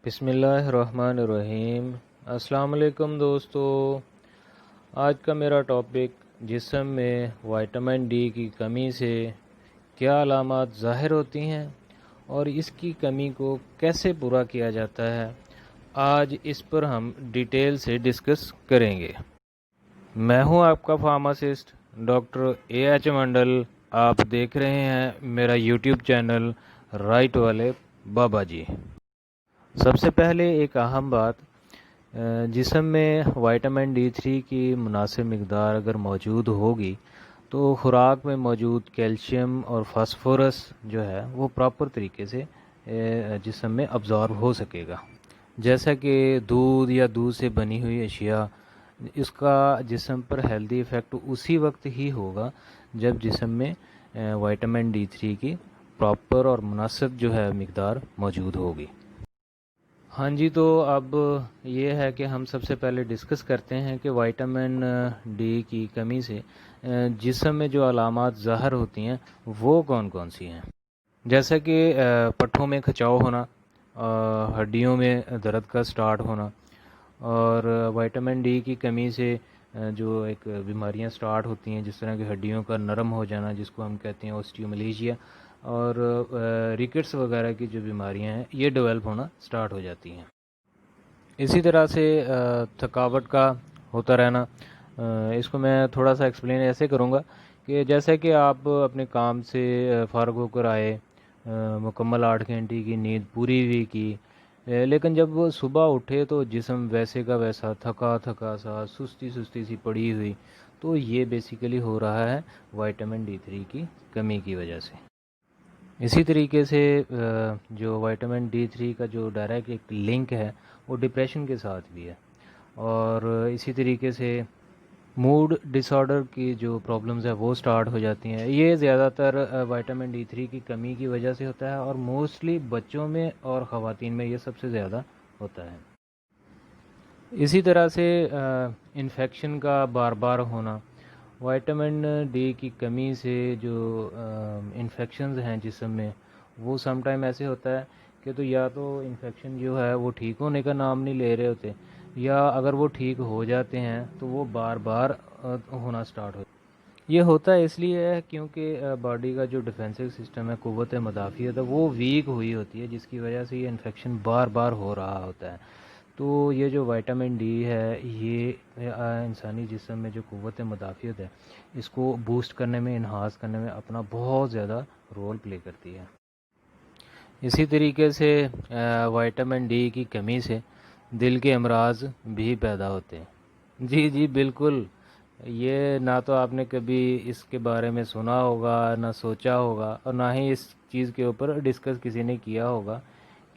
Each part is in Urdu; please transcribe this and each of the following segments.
بسم اللہ الرحمن الرحیم۔ السلام علیکم دوستو، آج کا میرا ٹاپک جسم میں وائٹامن ڈی کی کمی سے کیا علامات ظاہر ہوتی ہیں اور اس کی کمی کو کیسے پورا کیا جاتا ہے، آج اس پر ہم ڈیٹیل سے ڈسکس کریں گے۔ میں ہوں آپ کا فارماسسٹ ڈاکٹر اے ایچ منڈل۔ آپ دیکھ رہے ہیں میرا یوٹیوب چینل رائٹ والے بابا جی۔ سب سے پہلے ایک اہم بات، جسم میں وائٹامن ڈی 3 کی مناسب مقدار اگر موجود ہوگی تو خوراک میں موجود کیلشیم اور فاسفورس جو ہے وہ پراپر طریقے سے جسم میں ابزارب ہو سکے گا۔ جیسا کہ دودھ یا دودھ سے بنی ہوئی اشیاء، اس کا جسم پر ہیلدی ایفیکٹ اسی وقت ہی ہوگا جب جسم میں وائٹامن ڈی 3 کی پراپر اور مناسب جو ہے مقدار موجود ہوگی۔ ہاں جی، تو اب یہ ہے کہ ہم سب سے پہلے ڈسکس کرتے ہیں کہ وائٹامن ڈی کی کمی سے جسم میں جو علامات ظاہر ہوتی ہیں وہ کون کون سی ہیں۔ جیسا کہ پٹھوں میں کھچاؤ ہونا، ہڈیوں میں درد کا سٹارٹ ہونا، اور وائٹامن ڈی کی کمی سے جو ایک بیماریاں سٹارٹ ہوتی ہیں، جس طرح کہ ہڈیوں کا نرم ہو جانا جس کو ہم کہتے ہیں اوسٹیوملیجیا، اور ریکٹس وغیرہ کی جو بیماریاں ہیں یہ ڈیولپ ہونا سٹارٹ ہو جاتی ہیں۔ اسی طرح سے تھکاوٹ کا ہوتا رہنا، اس کو میں تھوڑا سا ایکسپلین ایسے کروں گا کہ جیسا کہ آپ اپنے کام سے فارغ ہو کر آئے، مکمل 8 گھنٹے کی نیند پوری بھی کی، لیکن جب وہ صبح اٹھے تو جسم ویسے کا ویسا تھکا تھکا سا سستی سی پڑی ہوئی، تو یہ بیسیکلی ہو رہا ہے وائٹامن ڈی 3 کی کمی کی وجہ سے۔ اسی طریقے سے جو وائٹامن ڈی 3 کا جو ڈائریکٹ ایک لنک ہے وہ ڈپریشن کے ساتھ بھی ہے، اور اسی طریقے سے موڈ ڈس آرڈر کی جو پرابلمز ہیں وہ سٹارٹ ہو جاتی ہیں۔ یہ زیادہ تر وائٹامن ڈی 3 کی کمی کی وجہ سے ہوتا ہے، اور موسٹلی بچوں میں اور خواتین میں یہ سب سے زیادہ ہوتا ہے۔ اسی طرح سے انفیکشن کا بار بار ہونا، وائٹامن ڈی کی کمی سے جو انفیکشنز ہیں جسم میں وہ سم ٹائم ایسے ہوتا ہے کہ تو یا تو انفیکشن جو ہے وہ ٹھیک ہونے کا نام نہیں لے رہے ہوتے، یا اگر وہ ٹھیک ہو جاتے ہیں تو وہ بار بار ہونا سٹارٹ ہوتا ہے۔ یہ ہوتا ہے اس لیے ہے کیونکہ باڈی کا جو ڈیفینسو سسٹم ہے، قوت مدافعت ہے، وہ ویک ہوئی ہوتی ہے، جس کی وجہ سے یہ انفیکشن بار بار ہو رہا ہوتا ہے۔ تو یہ جو وائٹامن ڈی ہے یہ انسانی جسم میں جو قوت مدافعت ہے اس کو بوسٹ کرنے میں، انہانس کرنے میں اپنا بہت زیادہ رول پلے کرتی ہے۔ اسی طریقے سے وائٹامن ڈی کی کمی سے دل کے امراض بھی پیدا ہوتے ہیں۔ جی بالکل، یہ نہ تو آپ نے کبھی اس کے بارے میں سنا ہوگا، نہ سوچا ہوگا، اور نہ ہی اس چیز کے اوپر ڈسکس کسی نے کیا ہوگا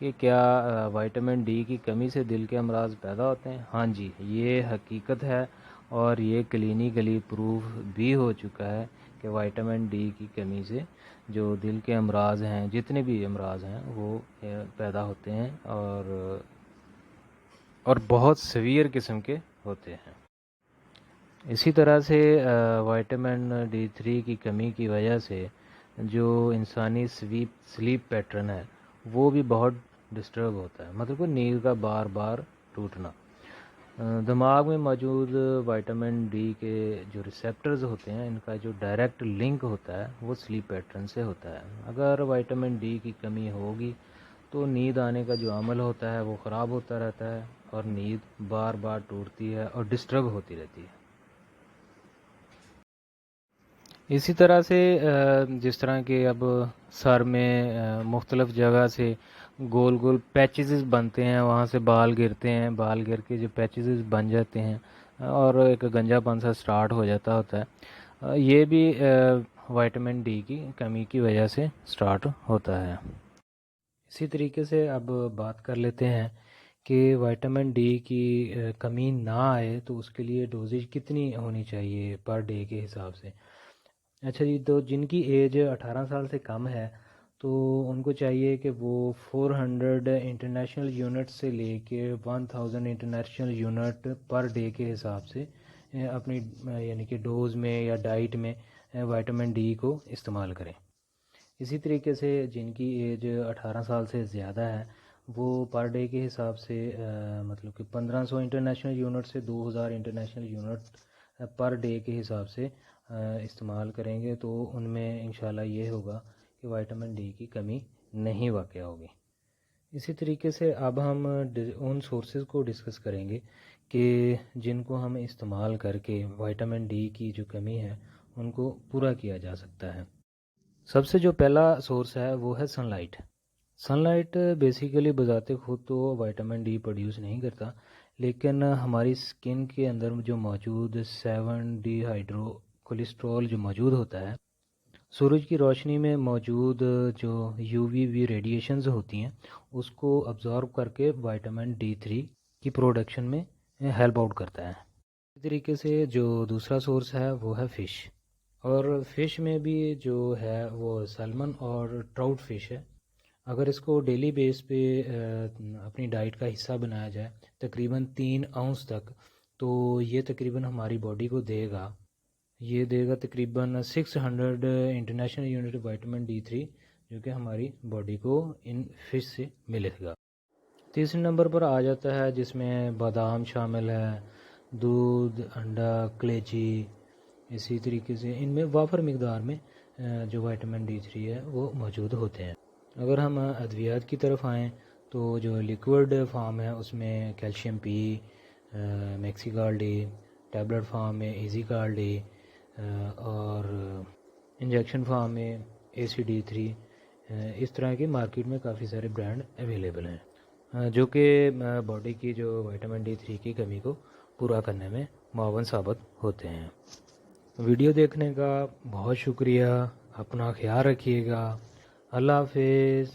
کہ کیا وائٹامن ڈی کی کمی سے دل کے امراض پیدا ہوتے ہیں۔ ہاں جی، یہ حقیقت ہے، اور یہ کلینیکلی پروف بھی ہو چکا ہے کہ وائٹامن ڈی کی کمی سے جو دل کے امراض ہیں، جتنے بھی امراض ہیں وہ پیدا ہوتے ہیں، اور بہت سیویئر قسم کے ہوتے ہیں۔ اسی طرح سے وائٹامن ڈی 3 کی کمی کی وجہ سے جو انسانی سلیپ پیٹرن ہے وہ بھی بہت ڈسٹرب ہوتا ہے، مطلب کہ نیند کا بار بار ٹوٹنا۔ دماغ میں موجود وائٹامن ڈی کے جو ریسیپٹرز ہوتے ہیں، ان کا جو ڈائریکٹ لنک ہوتا ہے وہ سلیپ پیٹرن سے ہوتا ہے۔ اگر وائٹامن ڈی کی کمی ہوگی تو نیند آنے کا جو عمل ہوتا ہے وہ خراب ہوتا رہتا ہے، اور نیند بار بار ٹوٹتی ہے اور ڈسٹرب ہوتی رہتی ہے۔ اسی طرح سے جس طرح کہ اب سر میں مختلف جگہ سے گول گول پیچز بنتے ہیں، وہاں سے بال گرتے ہیں، بال گر کے جو پیچز بن جاتے ہیں اور ایک گنجا پن سا سٹارٹ ہو جاتا ہوتا ہے، یہ بھی وائٹامن ڈی کی کمی کی وجہ سے سٹارٹ ہوتا ہے۔ اسی طریقے سے اب بات کر لیتے ہیں کہ وائٹامن ڈی کی کمی نہ آئے تو اس کے لیے ڈوزیج کتنی ہونی چاہیے پر ڈے کے حساب سے۔ اچھا جی، تو جن کی ایج 18 سال سے کم ہے تو ان کو چاہیے کہ وہ 400 انٹرنیشنل یونٹ سے لے کے 1000 انٹرنیشنل یونٹ پر ڈے کے حساب سے اپنی یعنی کہ ڈوز میں یا ڈائٹ میں وائٹامن ڈی کو استعمال کریں۔ اسی طریقے سے جن کی ایج 18 سال سے زیادہ ہے وہ پر ڈے کے حساب سے مطلب کہ 1500 انٹرنیشنل یونٹ سے 2000 انٹرنیشنل یونٹ پر ڈے کے حساب سے استعمال کریں گے تو ان میں انشاءاللہ یہ ہوگا کہ وائٹامن ڈی کی کمی نہیں واقع ہوگی۔ اسی طریقے سے اب ہم ان سورسز کو ڈسکس کریں گے کہ جن کو ہم استعمال کر کے وائٹامن ڈی کی جو کمی ہے ان کو پورا کیا جا سکتا ہے۔ سب سے جو پہلا سورس ہے وہ ہے sun light. Sun light basically بذات خود تو وائٹامن ڈی پروڈیوس نہیں کرتا، لیکن ہماری سکن کے اندر جو موجود 7 ڈی ہائیڈرو کولیسٹرول جو موجود ہوتا ہے، سورج کی روشنی میں موجود جو یو وی ریڈیشنز ہوتی ہیں اس کو ابزارب کر کے وائٹامن ڈی 3 کی پروڈکشن میں ہیلپ آؤٹ کرتا ہے۔ اسی طریقے سے جو دوسرا سورس ہے وہ ہے فش، اور فش میں بھی جو ہے وہ سیلمن اور ٹراؤٹ فش ہے۔ اگر اس کو ڈیلی بیس پہ اپنی ڈائٹ کا حصہ بنایا جائے تقریباً 3 اونس تک، تو یہ تقریباً ہماری باڈی کو دے گا تقریباً 600 انٹرنیشنل یونٹ وائٹامن ڈی 3 جو کہ ہماری باڈی کو ان فش سے ملے گا۔ تیسرے نمبر پر آ جاتا ہے جس میں بادام شامل ہے، دودھ، انڈا، کلیجی۔ اسی طریقے سے ان میں وافر مقدار میں جو وائٹامن ڈی 3 ہے وہ موجود ہوتے ہیں۔ اگر ہم ادویات کی طرف آئیں تو جو لیکوڈ فارم ہے اس میں کیلشیم پی، میکسی گال ڈی، ٹیبلٹ فارم میں ایزی گال ڈی، اور انجیکشن فارم میں ACD3، اس طرح کے مارکیٹ میں کافی سارے برانڈ اویلیبل ہیں جو کہ باڈی کی جو وائٹامن ڈی 3 کی کمی کو پورا کرنے میں معاون ثابت ہوتے ہیں۔ ویڈیو دیکھنے کا بہت شکریہ، اپنا خیال رکھیے گا، اللہ حافظ۔